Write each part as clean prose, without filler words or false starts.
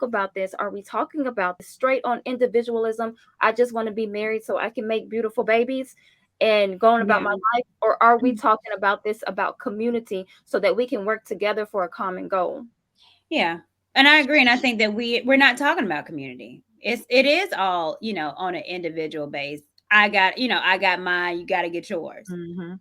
about this, are we talking about this straight on individualism? I just want to be married so I can make beautiful babies and going about my Yeah. life, or are we talking about this about community so that we can work together for a common goal? Yeah. And I agree. And I think that we're not talking about community. It is all, on an individual base. I got mine, you got to get yours. Mm-hmm.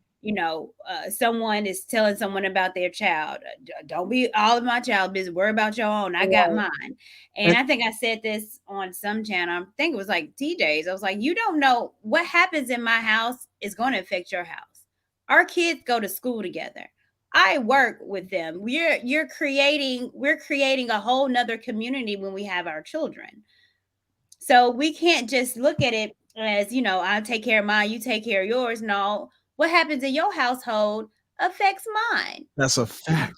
Someone is telling someone about their child. Don't be all of my child business. Worry about your own. I got Right. mine. And And I think I said this on some channel. I think it was like TJ's. I was like, you don't know what happens in my house is going to affect your house. Our kids go to school together. I work with them. We're creating a whole nother community when we have our children. So we can't just look at it as, I take care of mine, you take care of yours. No, what happens in your household affects mine. that's a fact.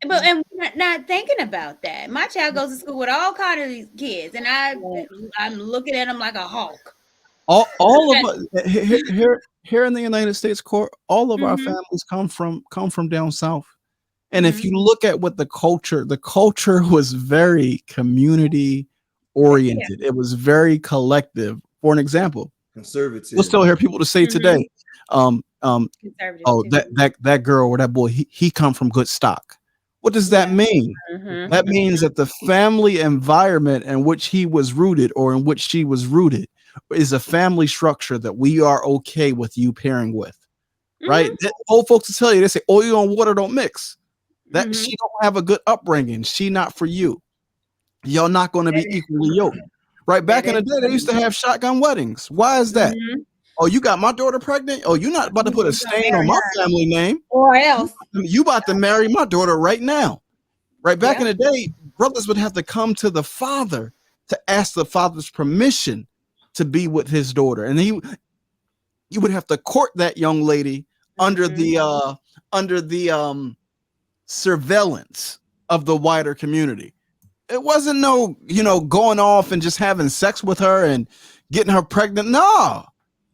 But and we're not thinking about that. My child goes to school with all kind of these kids, and Right. I'm looking at them like a hawk. All of us here in the United States court, all of our Mm-hmm. families come from down south. And if Mm-hmm. you look at what the culture was very community Yeah. oriented. It was very collective. For an example, you'll Conservative. still hear people to say Mm-hmm. today, um, um, Conservative "Oh, too. that girl or that boy, he come from good stock." What does that Yeah. mean? Mm-hmm. That means that the family environment in which he was rooted or in which she was rooted is a family structure that we are okay with you pairing with, right? Mm-hmm. Old folks will tell you, they say, oil and water don't mix. That Mm-hmm. she don't have a good upbringing. She not for you. Y'all not going to That be equally yoked. Right that back in is the day, they used true. to have shotgun weddings. Why is that? Mm-hmm. Oh, you got my daughter pregnant? Oh, you're not about to put a You gonna stain on marry my her family name. or else? You about to marry my daughter right now. Right back in Yep. the day, brothers would have to come to the father to ask the father's permission to be with his daughter. And you would have to court that young lady under Mm-hmm. the surveillance of the wider community. It wasn't no, going off and just having sex with her and getting her pregnant. No,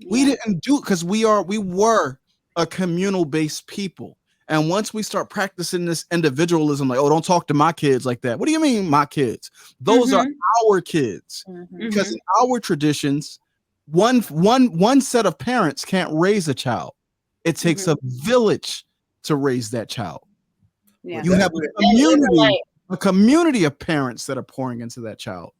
we Yeah. didn't do it because we were a communal based people. And once we start practicing this individualism, like, oh, don't talk to my kids like that. What do you mean, my kids? Those are Mm-hmm. our kids. Mm-hmm. Because Mm-hmm. in our traditions, one set of parents can't raise a child. It takes Mm-hmm. a village to raise that child. But Yeah. You that's have where And Israelite. a community of parents that are pouring into that child.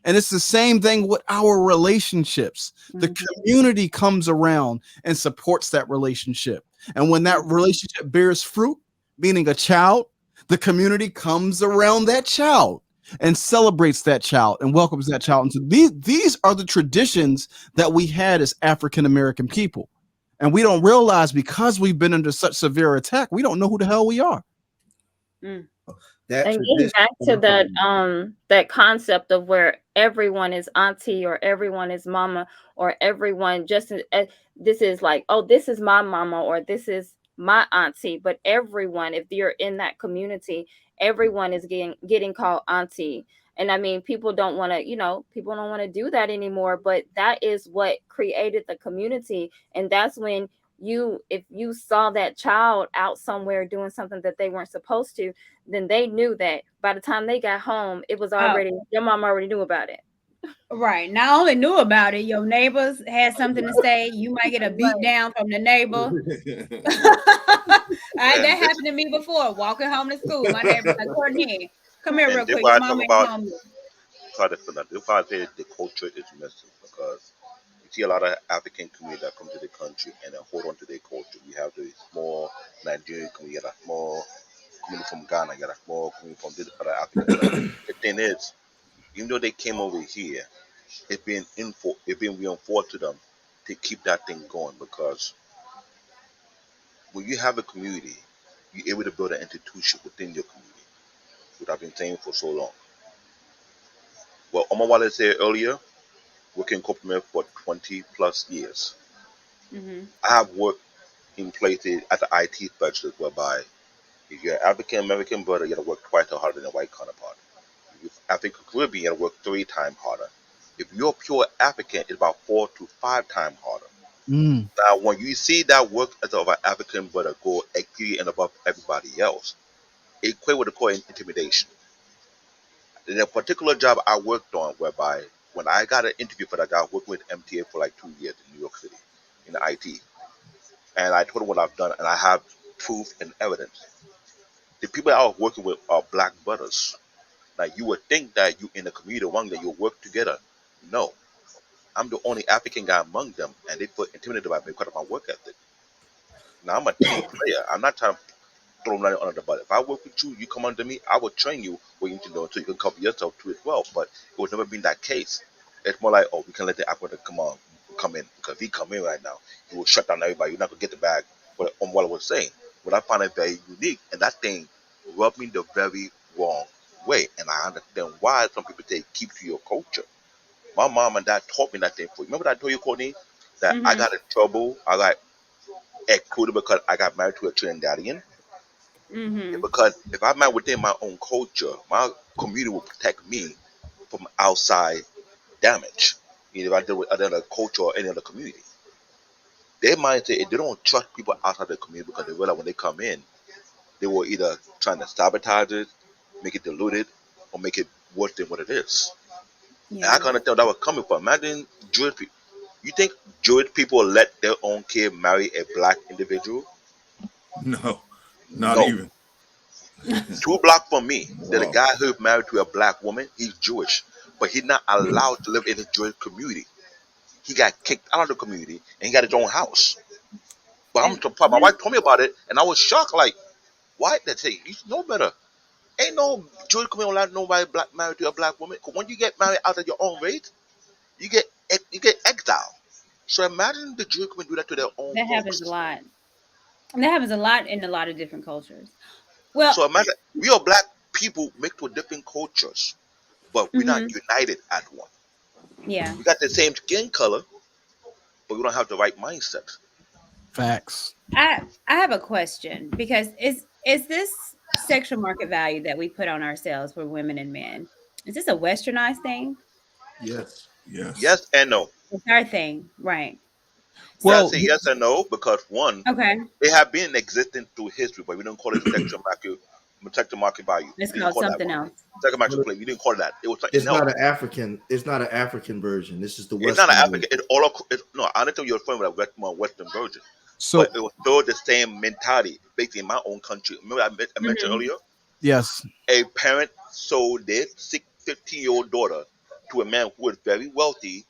And it's the same thing with our relationships. The Mm-hmm. community comes around and supports that relationship. And when that Mm-hmm. relationship bears fruit, meaning a child, the community comes around that child and celebrates that child and welcomes that child. And so these are the traditions that we had as African American people. And we don't realize because we've been under such severe attack, we don't know who the hell we are. Mm. that And getting tradition. back to that concept of where everyone is auntie or everyone is mama or everyone just this is like, oh, this is my mama or this is my auntie, but everyone, if you're in that community, everyone is getting called auntie. And I mean, people don't want to do that anymore, but that is what created the community. And that's when if you saw that child out somewhere doing something that they weren't supposed to, then they knew that by the time they got home, it was Oh, already, your mom already knew about it. right. Not only knew about it, your neighbors had something to say. You might get a beat Right. down from the neighbor. That And this happened to me before. Walking home to school, my neighbor's like, "Courtney, come here and real this quick. why Your I talk mama ain't about home yet." sorry for that. This why I say the culture is missing because you see a lot of African community that come to the country and then hold on to their culture. We have the small Nigerian community, you got a small community from Ghana, you got a small community from this other African stuff. The thing is, even though they came over here, it's been reinforced to them to keep that thing going because when you have a community, you're able to build an institution within your community, which I've been saying for so long. Well, Omawale said earlier, working in corporate for 20 plus years. Mm-hmm. I have worked in places at the IT specialist whereby if you're an African American brother, you gotta work twice as hard than a white counterpart. If you're African Caribbean, you gotta work 3 times harder. If you're pure African, it's about 4 to 5 times harder. Mm. Now, when you see that work as of an African brother go exceed and above everybody else, it equates with the call intimidation. The particular job I worked on, whereby when I got an interview for that job, I worked with MTA for like 2 years in New York City in the IT, and I told them what I've done, and I have proof and evidence. The people I was working with are black brothers. Like you would think that you in the community one that you'll work together. No, I'm the only African guy among them, and they feel intimidated by me because of my work ethic. Now I'm a team player. I'm not trying to throw money under the bus. If I work with you, you come under me, I will train you what you need to know so you can cover yourself too as well. But it was never been that case. It's more like, oh, we can let the African come in because if he come in right now, he will shut down everybody. You're not gonna get the bag. But on what I was saying, what I found it very unique, and that thing rubbed me the very wrong way. And I understand why some people say keep to your culture. My mom and dad taught me that thing for you. Remember that I told you, Courtney, that I Mhm. got in trouble. I got excluded because I got married to a Trinidadian. Mhm. Because if I'm not within my own culture, my community will protect me from outside damage. You know, if I deal with another culture or any other community, their mindset is they don't trust people outside the community because they realize when they come in, they will either trying to sabotage it, make it diluted, or make it worse than what it is. And I Yeah. can understand where that was coming from. Imagine Jewish people. You think Jewish people let their own kid marry a black individual? No, not No. even. 2 blocks from me, there's a Wow. guy who's married to a black woman. He's Jewish, but he's not allowed to live in his Jewish community. He got kicked out of the community and he got his own house. But I'm And surprised. My wife told me about it, and I was shocked. Like, why? They say you know better. Ain't no Jewish community allowed nobody black married to a black woman. Cause when you get married out of your own race, you get exiled. So imagine the Jewish community do that to their own that happens a folks. lot. And that happens a lot in a lot of different cultures. Well, So imagine we are black people mixed with different cultures, but we're not mhm. united as one. Yeah. We got the same skin color, but we don't have the right mindset. Facts. I have a question because is this sexual market value that we put on ourselves for women and men? Is this a westernized thing? Yes. Yes. Yes and no. It's our thing, right? We gotta So, Well, say yes and no because one, okay, they have been existing through history, but we don't call it sexual market value. it's We didn't called call that something one. else. Second But market play, we didn't call it that. It was something it's not else. an African. It's not an African version. This is the It's not an Western African. version. It's all. It's, no, I didn't tell you a friend with a Western version, but so it was still the same mentality, basically in my own country. Remember I mentioned Mhm. earlier, yes, a parent sold their 15-year-old daughter to a man who was very wealthy,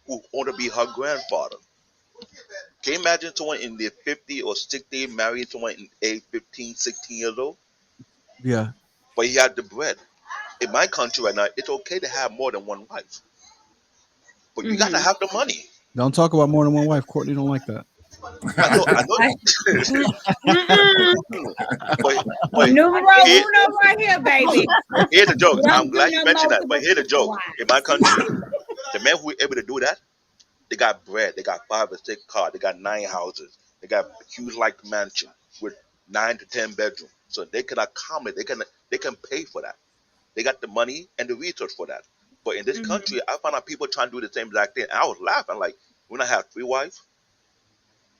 who wanted to be her grandfather. Can you imagine someone in their 50 or 60 marrying someone in age 15, 16 years old? yeah. But he had the bread. In my country right now, it's okay to have more than one wife, but you got to Mhm. have the money. Don't talk about more than one wife. Courtney don't like that. I know. I, mm-mm. but but Numero here, uno right here, baby. here's the joke. We I'm don't do glad you no mentioned that. But multiple here's the joke. In my wives. country, the men who are able to do that, they got bread. They got 5 or 6 cars. They got 9 houses. They got huge like mansion with 9 to 10 bedrooms. So they can accommodate. They can pay for that. They got the money and the research for that. But in this Mhm. country, I found out people trying to do the same exact thing. And I was laughing like, when I have 3 wives,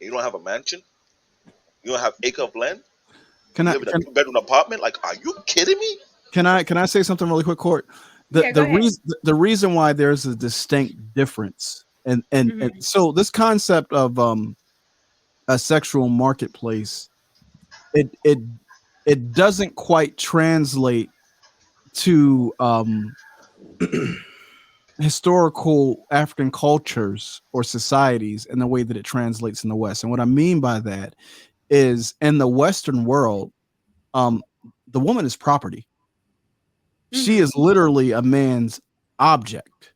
and you don't have a mansion, you don't have acre of land, Can you I live in a can 2 bedroom apartment. Like, are you kidding me? can I say something really quick, Court? The Yeah, go the ahead. reason the reason why there's a distinct difference, and Mhm. so this concept of a sexual marketplace, it it it doesn't quite translate to historical African cultures or societies in the way that it translates in the West. And what I mean by that is in the Western world, um, the woman is property. She Mhm. is literally a man's object,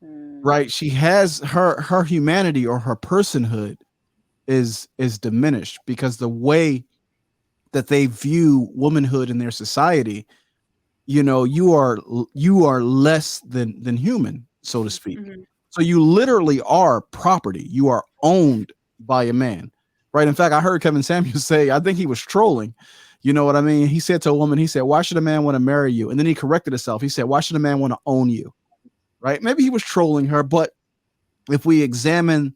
Mm. right? She has her humanity or her personhood is diminished because the way that they view womanhood in their society, you are less than human, so to speak. Mhm. So you literally are property. You are owned by a man, right? In fact, I heard Kevin Samuels say, I think he was trolling. You know what I mean? He said to a woman, he said, "Why should a man want to marry you?" And then he corrected himself. He said, "Why should a man want to own you?" Right? Maybe he was trolling her, but if we examine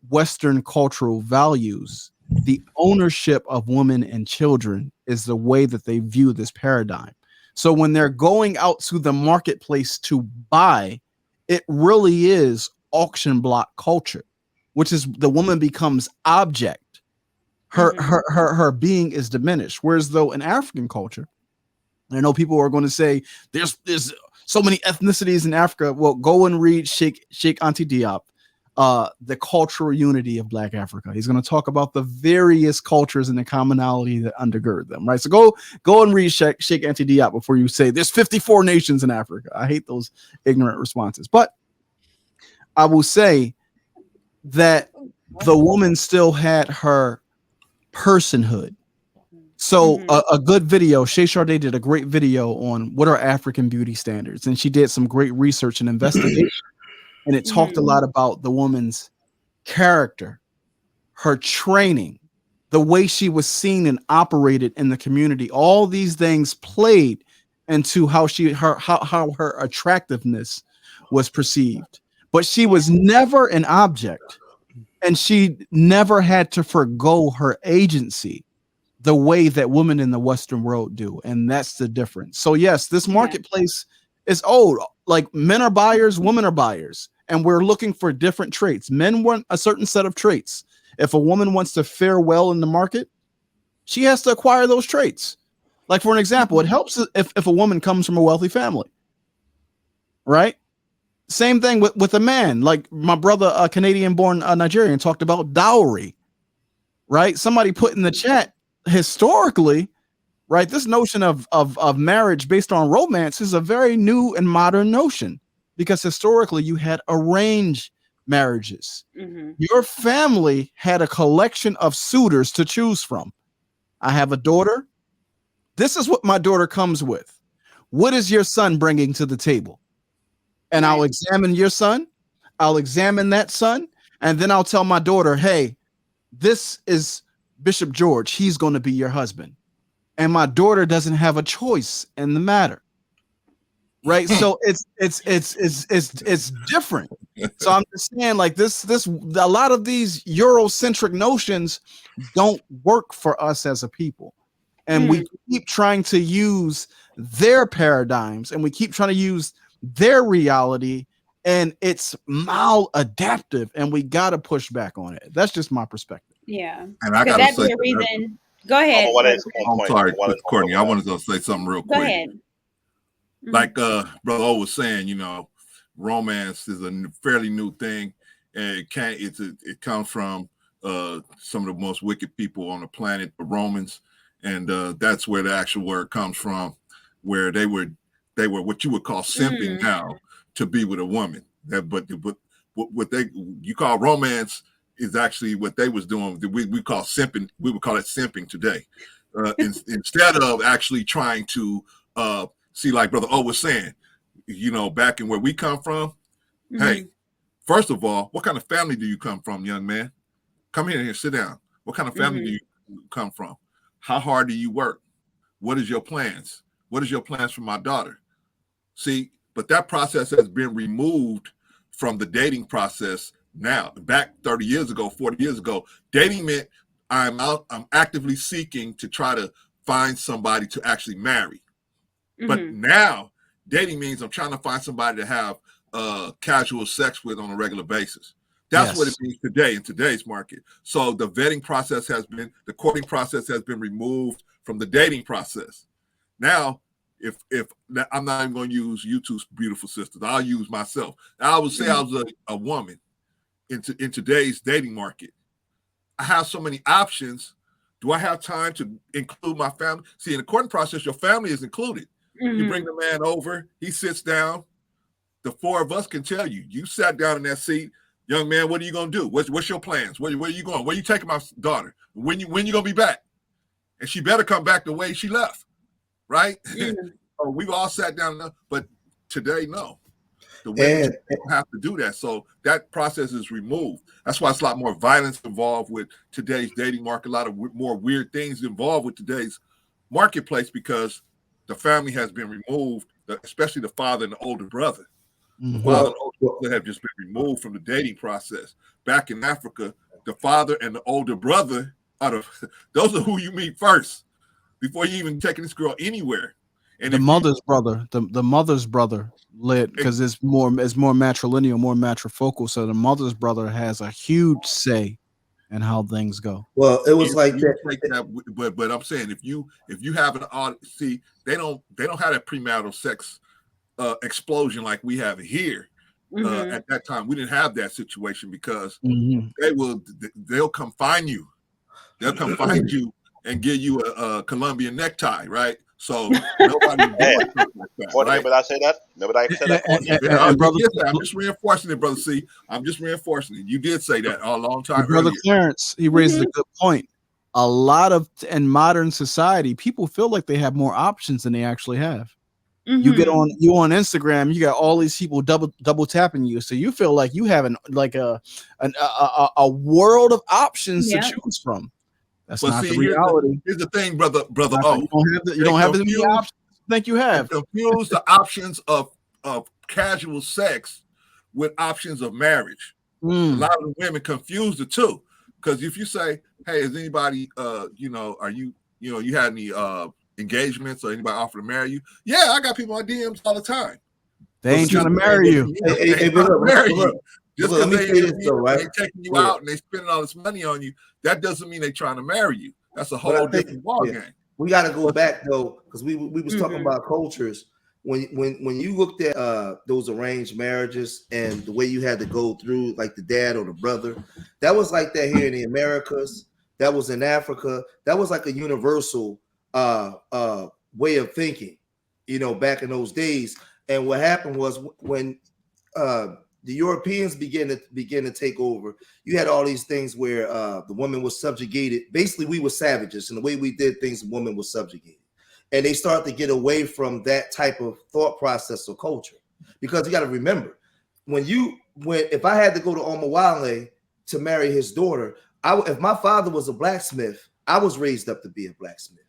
Western cultural values, the ownership of women and children is the way that they view this paradigm. So when they're going out to the marketplace to buy, it really is auction block culture, which is the woman becomes object. Her being is diminished. Whereas though in African culture, I know people are going to say there's so many ethnicities in Africa. Well, go and read Sheikh Anta Diop, the cultural unity of Black Africa. He's going to talk about the various cultures and the commonality that undergird them. Right. So go and read Sheikh Anta Diop before you say there's 54 nations in Africa. I hate those ignorant responses, but I will say that the woman still had her personhood. So a good video, Shay Sade did a great video on what are African beauty standards. And she did some great research and investigation. And it talked a lot about the woman's character, her training, the way she was seen and operated in the community. All these things played into how her attractiveness was perceived. But she was never an object, and she never had to forgo her agency the way that women in the Western world do. And that's the difference. So yes, this marketplace is old. Like men are buyers, women are buyers. And we're looking for different traits. Men want a certain set of traits. If a woman wants to fare well in the market, she has to acquire those traits. Like for an example, it helps if a woman comes from a wealthy family, right? Same thing with a man. Like my brother, a Canadian-born Nigerian, talked about dowry, right? Somebody put in the chat, historically, right, this notion of marriage based on romance is a very new and modern notion, because historically you had arranged marriages. Your family had a collection of suitors to choose from. I have a daughter. This is what my daughter comes with. What is your son bringing to the table? And I'll examine your son. I'll examine that son. And then I'll tell my daughter, hey, this is Bishop George. He's going to be your husband. And my daughter doesn't have a choice in the matter. Right. So it's different. So I'm just saying, like, this a lot of these Eurocentric notions don't work for us as a people. And we keep trying to use their paradigms, and we keep trying to use their reality, and it's maladaptive, and we got to push back on it. That's just my perspective. Yeah. And I got to say, the reason. Go ahead. I'm sorry, Courtney. I wanted to say something real quick. Go ahead. Like Brother O was saying, romance is a fairly new thing, and it comes from some of the most wicked people on the planet, the Romans, and that's where the actual word comes from, where they were what you would call simping now to be with a woman. But what you call romance is actually what they was doing. We call simping. We would call it simping today, instead of actually trying to see, like Brother O was saying, back in where we come from. Hey, first of all, what kind of family do you come from, young man? Come here, sit down. What kind of family do you come from? How hard do you work? What is your plans? What is your plans for my daughter? See, but that process has been removed from the dating process now. Back 30 years ago, 40 years ago, dating meant I'm actively seeking to try to find somebody to actually marry. But now dating means I'm trying to find somebody to have casual sex with on a regular basis. That's what it means today in today's market. So the courting process has been removed from the dating process. Now, if I'm not even going to use you two beautiful sisters, I'll use myself. I would say I was a woman in today's dating market. I have so many options. Do I have time to include my family? See, in the courting process, your family is included. You bring the man over, he sits down. The four of us can tell you, you sat down in that seat, young man, what are you going to do? What's your plans? Where are you going? Where are you taking my daughter? When you going to be back? And she better come back the way she left, right? We've all sat down, but today, no. The women don't have to do that. So that process is removed. That's why it's a lot more violence involved with today's dating market, a lot of more weird things involved with today's marketplace, because the family has been removed, especially the father and the older brother. The father and older brother have just been removed from the dating process. Back in Africa, the father and the older brother those are who you meet first before you even taking this girl anywhere. And the if mother's brother, the mother's brother lit because it's more matrilineal, more matrifocal. So the mother's brother has a huge say in how things go. Well, it was if like you that. take that, but I'm saying if you have an odd, see, they don't have that premarital sex explosion like we have here. Mhm. At that time, we didn't have that situation because Mhm. they'll come find you. They'll come find you and give you a Colombian necktie, right? So nobody Hey, doing something like that, Courtney, right? remember I said that? Remember that I said that, Courtney? And brother, I'm just reinforcing it, brother. See, I'm just reinforcing it. You did say that a long time brother earlier. Clarence, he raises a Mhm. good point. A lot of in modern society, people feel like they have more options than they actually have. You get Mhm. on Instagram, you got all these people double tapping you, so you feel like you have a world of options to Yeah. choose from. That's But not the see, reality. here's the thing, brother You O. don't They have as many confuse options as you think you they have. confuse the options of casual sex with options of marriage. A Mm. lot of women confuse the two. Because if you say, hey, is anybody are you had any engagements or anybody offer to marry you? Yeah, I got people on DMs all the time. They But ain't see, trying to And marry you. they ain't but trying to marry look, you. Just let because me they say this though, right? they taking you Yeah. out and they spending all this money on you, that doesn't mean they trying to marry you. That's a But whole I think, different ball yeah, game. we got to go back though, because we was talking Mhm. about cultures. When you looked at those arranged marriages and the way you had to go through, like the dad or the brother, that was like that here in the Americas. That was in Africa. That was like a universal way of thinking, back in those days. And what happened was when the Europeans began to take over. You had all these things where the woman was subjugated. Basically, we were savages, and the way we did things, the woman was subjugated. And they started to get away from that type of thought process or culture, because you got to remember, if I had to go to Omawale to marry his daughter, if my father was a blacksmith, I was raised up to be a blacksmith.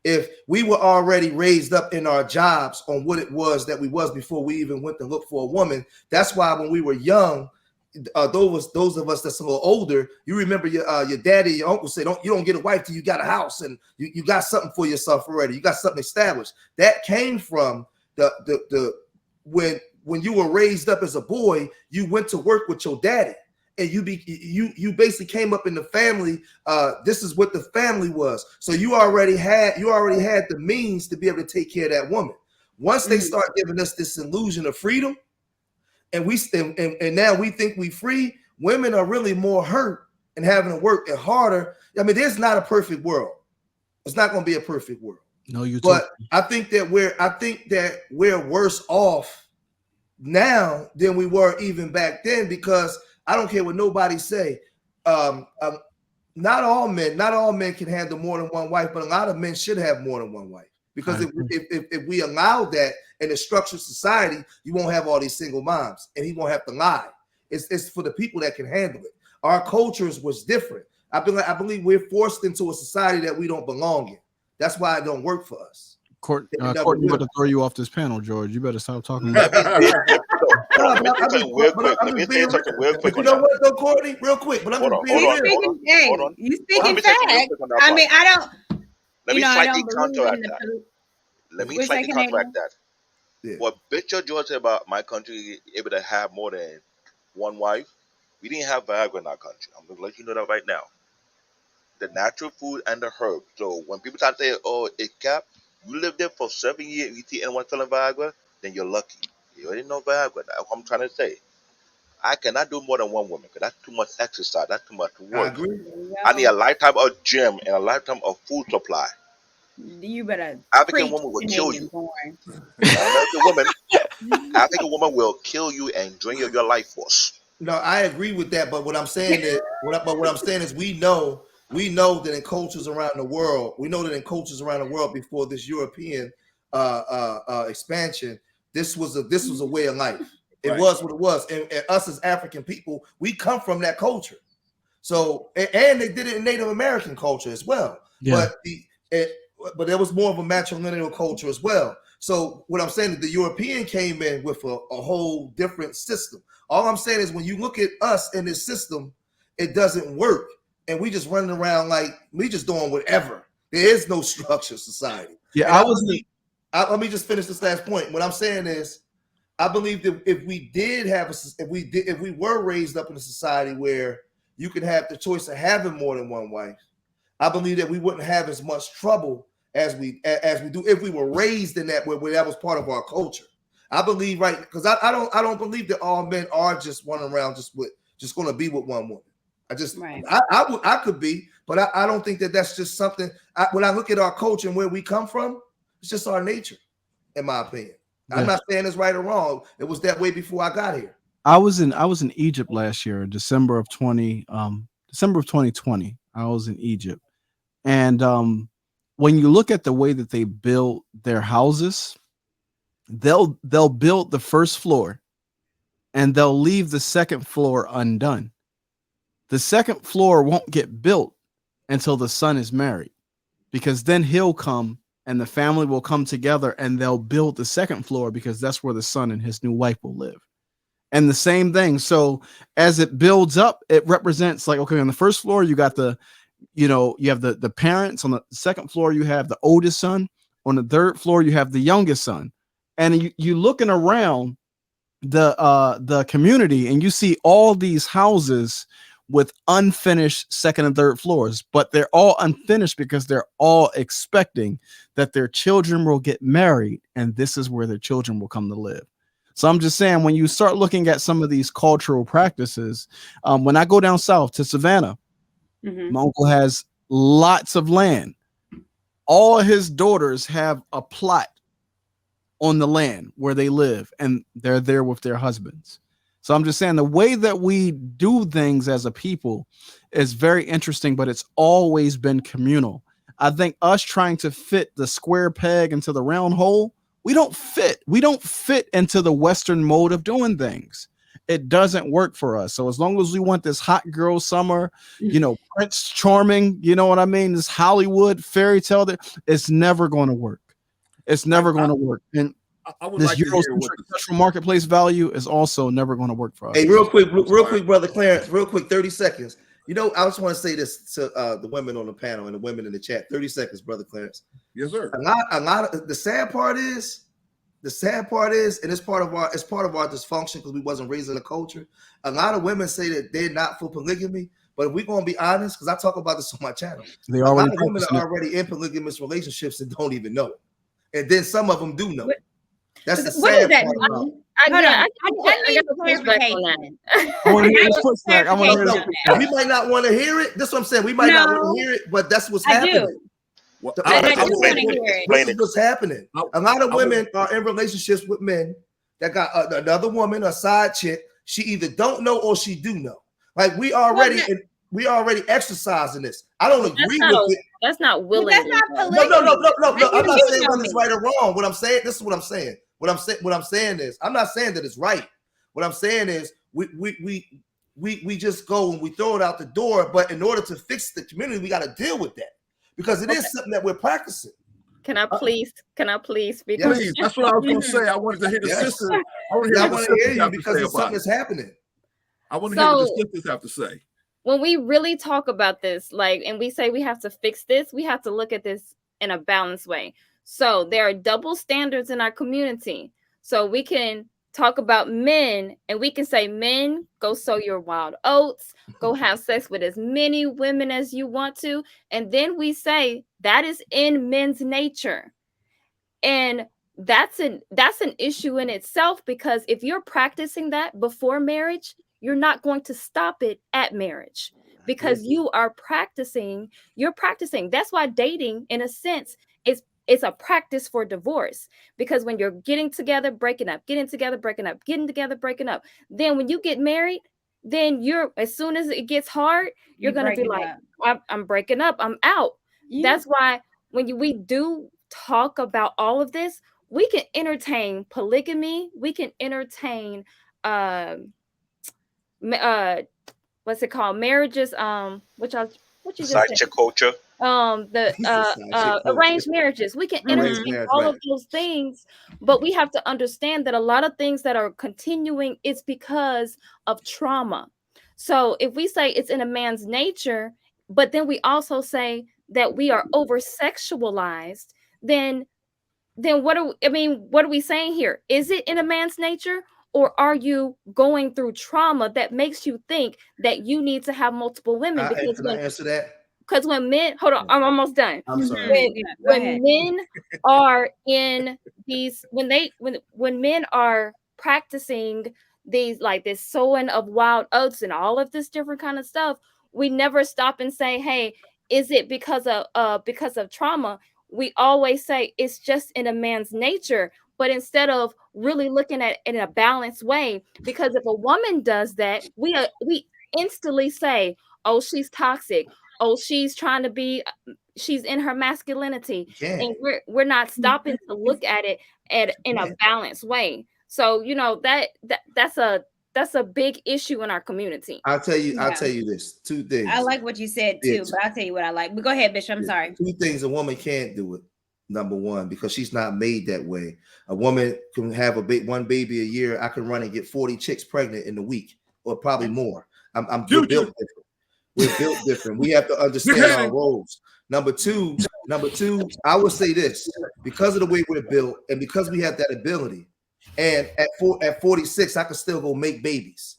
If we were already raised up in our jobs on what it was that we was before we even went to look for a woman, that's why when we were young, those of us that's a little older, you remember your daddy, your uncle said, you don't get a wife till you got a house and you got something for yourself already. You got something established. That came from the when you were raised up as a boy, you went to work with your daddy. And you basically came up in the family. This is what the family was. So you already had the means to be able to take care of that woman. Once they start giving us this illusion of freedom, and now we think we free, women are really more hurt and having to work harder. I mean, there's not a perfect world. It's not going to be a perfect world. No, you But talk. I think that we're worse off now than we were even back then, because I don't care what nobody say. Not all men can handle more than one wife, but a lot of men should have more than one wife. Because if we allow that in a structured society, you won't have all these single moms, and he won't have to lie. It's for the people that can handle it. Our cultures was different. I believe we're forced into a society that we don't belong in. That's why it don't work for us. Courtney about to throw you off this panel, George. You better stop talking about Let me say, let me say something real quick. Let me say something real quick But you on know that. what, though, Courtney? Real quick, but I'm Hold just on, being hold You on, real. hold on, speaking, hey, hold on. you Hold on, let speaking me say something real facts. quick on that I part. mean, I don't, Let me I slightly don't believe in counteract the. that. Let me Wait a slightly second, counteract Aiden. that. Yeah. What Bishop George said about my country able to have more than one wife, we didn't have Viagra in our country. I'm gonna let you know that right now. The natural food and the herb. So when people try to say, "Oh, it cap," you lived there for 7 years. You see anyone selling Viagra, then you're lucky. You already know Viagra. That's what I'm trying to say. I cannot do more than one woman because that's too much exercise. That's too much I work. agree. There you I need a go. lifetime of gym and a lifetime of food supply. You better African preach woman will to kill you. Native born. American woman, African woman will kill you and drain your life force. No, I agree with that. But what I'm saying is, what I'm saying is, we know that in cultures around the world, before this European expansion, this was a way of life. It Right. was what it was, and us as African people, we come from that culture. So, and they did it in Native American culture as well. Yeah. But it, but there was more of a matrilineal culture as well. So what I'm saying is the European came in with a whole different system. All I'm saying is when you look at us in this system, it doesn't work. And we just running around like we just doing whatever. There is no structure society. Yeah, And I I was let me just finish this last point. What I'm saying is, I believe that if we did have if we were raised up in a society where you could have the choice of having more than one wife, I believe that we wouldn't have as much trouble as we do if we were raised in that where that was part of our culture. I believe, right, because I don't believe that all men are just running around just going to be with one woman. I just Right. I could be, but I don't think that that's just something. When I look at our culture and where we come from, it's just our nature, in my opinion. I'm not saying it's right or wrong. It was that way before I got here. I was in Egypt last year, December of 2020. I was in Egypt, and when you look at the way that they build their houses, they'll build the first floor, and they'll leave the second floor undone. The second floor won't get built until the son is married, because then he'll come and the family will come together and they'll build the second floor, because that's where the son and his new wife will live. And the same thing. So as it builds up, it represents like, okay, on the first floor, you got you have the parents. On the second floor, you have the oldest son. On the third floor, you have the youngest son. And you looking around the community and you see all these houses with unfinished second and third floors, but they're all unfinished because they're all expecting that their children will get married, and this is where their children will come to live. So I'm just saying, when you start looking at some of these cultural practices, when I go down south to Savannah, my uncle has lots of land. All his daughters have a plot on the land where they live, and they're there with their husbands. So I'm just saying, the way that we do things as a people is very interesting, but it's always been communal. I think us trying to fit the square peg into the round hole, we don't fit. We don't fit into the Western mode of doing things. It doesn't work for us. So as long as we want this hot girl summer, Prince Charming, you know what I mean? This Hollywood fairy tale, it's never going to work. It's never going to work. And I would this like to hear what Eurocentric sexual marketplace value is also never going to work for us. Hey, real quick, brother Clarence, real quick, 30 seconds. I just want to say this to the women on the panel and the women in the chat. 30 seconds, brother Clarence. Yes, sir. A lot of the sad part is, and it's part of our dysfunction because we wasn't raised in a culture. A lot of women say that they're not for polygamy, but if we're gonna be honest, because I talk about this on my channel, a lot of women are already in polygamous relationships and don't even know it. And then some of them do know. That's the what sad does that part about it. mean? I need clarification. We might not want to hear it. That's what I'm saying. We might not want to hear it, but that's what's happening. Well, This is what's happening. A lot of women are in relationships with men that got another woman, a side chick. She either don't know or she do know. Like we already exercising this. I don't agree with it. That's not willing. That's not polygamy. No. I'm not saying whether it's right or wrong. What I'm saying, this is what I'm saying. What I'm saying is, I'm not saying that it's right. What I'm saying is, we just go and we throw it out the door. But in order to fix the community, we got to deal with that because it is something that we're practicing. Can I please speak? Please, that's what I was going to say. I wanted to hear the sisters. I want to hear you because it's something that's happening. I want to hear what the sisters have to say. When we really talk about this, and we say we have to fix this, we have to look at this in a balanced way. So there are double standards in our community. So we can talk about men and we can say, men, go sow your wild oats, go have sex with as many women as you want to. And then we say that is in men's nature. And that's an issue in itself, because if you're practicing that before marriage, you're not going to stop it at marriage, because you're practicing. That's why dating, in a sense, it's a practice for divorce, because when you're getting together, breaking up, getting together, breaking up, getting together, breaking up, then when you get married, then as soon as it gets hard, you're going to be like, I'm breaking up, I'm out. Yeah. That's why when we do talk about all of this, we can entertain polygamy, we can entertain what's it called, marriages, what you just side said? chick culture. Arranged marriages. We can entertain all of those things, but we have to understand that a lot of things that are continuing is because of trauma. So if we say it's in a man's nature, but then we also say that we are over sexualized, then then what are we saying here? Is it in a man's nature, or are you going through trauma that makes you think that you need to have multiple women? Can I answer that? Because when men, hold on, I'm almost done. I'm sorry. When Yeah, go ahead. men are in these, when men are practicing these, like this sowing of wild oats and all of this different kind of stuff, we never stop and say, hey, is it because of trauma? We always say it's just in a man's nature. But instead of really looking at it in a balanced way, because if a woman does that, we instantly say, oh, she's toxic. Oh, she's trying to be, she's in her masculinity. Yeah. And we're not stopping to look at it in a balanced way. So, you know, that's a big issue in our community. I'll tell you Yeah. this. Two things. I like what you said too, but I'll tell you what I like. But go ahead, Bishop. I'm sorry. Two things a woman can't do it. Number one, because she's not made that way. A woman can have one baby a year. I can run and get 40 chicks pregnant in a week, or probably more. We're built different. We're built different. We have to understand our roles. Number two, I would say this: because of the way we're built, and because we have that ability, and at 46, I can still go make babies.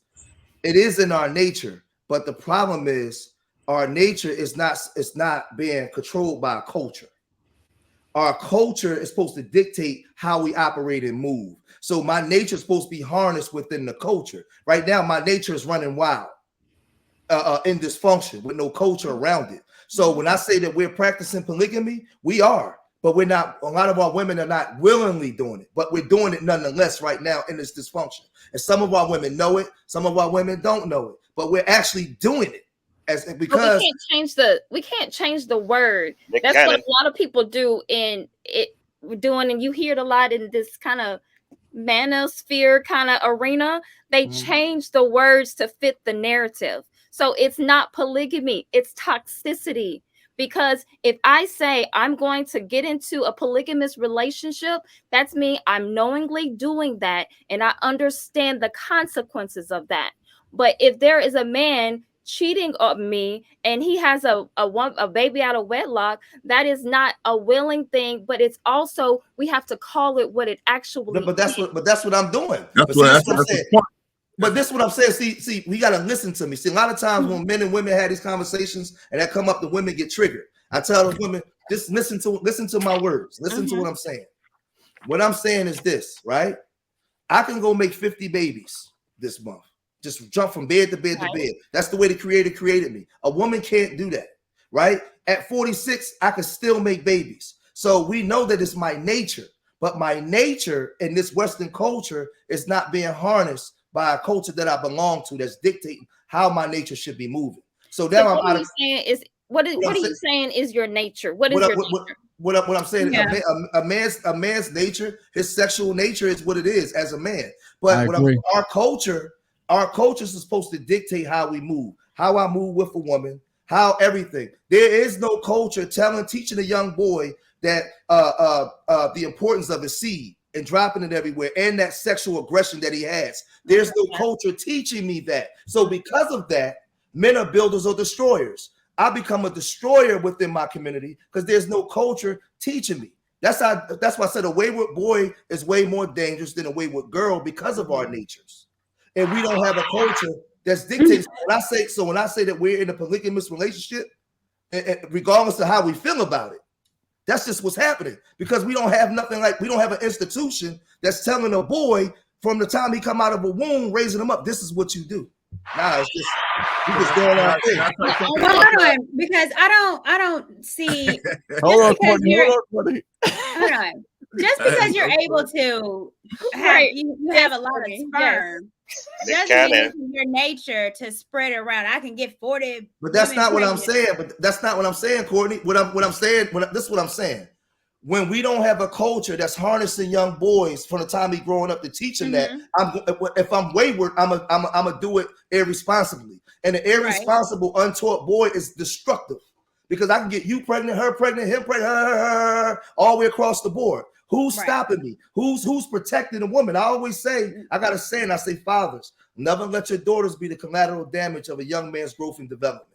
It is in our nature, but the problem is our nature is not being controlled by culture. Our culture is supposed to dictate how we operate and move. So my nature is supposed to be harnessed within the culture. Right now, my nature is running wild, in dysfunction with no culture around it. So when I say that we're practicing polygamy, we are, but we're not. A lot of our women are not willingly doing it, but we're doing it nonetheless right now in this dysfunction. And some of our women know it, some of our women don't know it, but we're actually doing it. Because we can't change the word. That's what a lot of people do and you hear it a lot in this kind of manosphere kind of arena. They change the words to fit the narrative. So it's not polygamy, it's toxicity. Because if I say I'm going to get into a polygamous relationship, that's me. I'm knowingly doing that, and I understand the consequences of that. But if there is a man cheating on me and he has a baby out of wedlock, that is not a willing thing, but it's also, we have to call it what it actually but that's what I'm doing. That's what I'm saying. But this is what I'm saying. See, we got to listen to me. See, a lot of times when men and women have these conversations and that come up, the women get triggered. I tell the women, just listen to my words. Listen to what I'm saying. What I'm saying is this, right? I can go make 50 babies this month. Just jump from bed to bed to bed. That's the way the Creator created me. A woman can't do that, right? At 46, I can still make babies. So we know that it's my nature, but my nature in this Western culture is not being harnessed by a culture that I belong to that's dictating how my nature should be moving. So now what are you saying is your nature? What is your nature? What I'm saying, a man's nature, his sexual nature is what it is as a man. But our culture is supposed to dictate how we move, how I move with a woman, how everything. There is no culture teaching a young boy that the importance of his seed and dropping it everywhere and that sexual aggression that he has. There's no culture teaching me that. So because of that, men are builders or destroyers. I become a destroyer within my community because there's no culture teaching me. That's why I said a wayward boy is way more dangerous than a wayward girl because of our natures. And we don't have a culture that's dictates. When I say that we're in a polygamous relationship, regardless of how we feel about it, that's just what's happening because we don't have we don't have an institution that's telling a boy from the time he come out of a womb, raising him up, this is what you do. Nah, it's just we just doing our thing. Hold on, because I don't see. Hold on, Hold on. Just because you're able to have you have a lot of sperm, doesn't mean it's your nature to spread it around. I can get 40. But that's not what I'm saying. But that's not what I'm saying, Courtney. This is what I'm saying. When we don't have a culture that's harnessing young boys from the time he's growing up to teach them that, if I'm wayward, I'm a do it irresponsibly. And an irresponsible, untaught boy is destructive because I can get you pregnant, her pregnant, him pregnant, her, all the way across the board. Who's stopping me? Who's protecting a woman? I always say, I got a saying, I say, fathers, never let your daughters be the collateral damage of a young man's growth and development.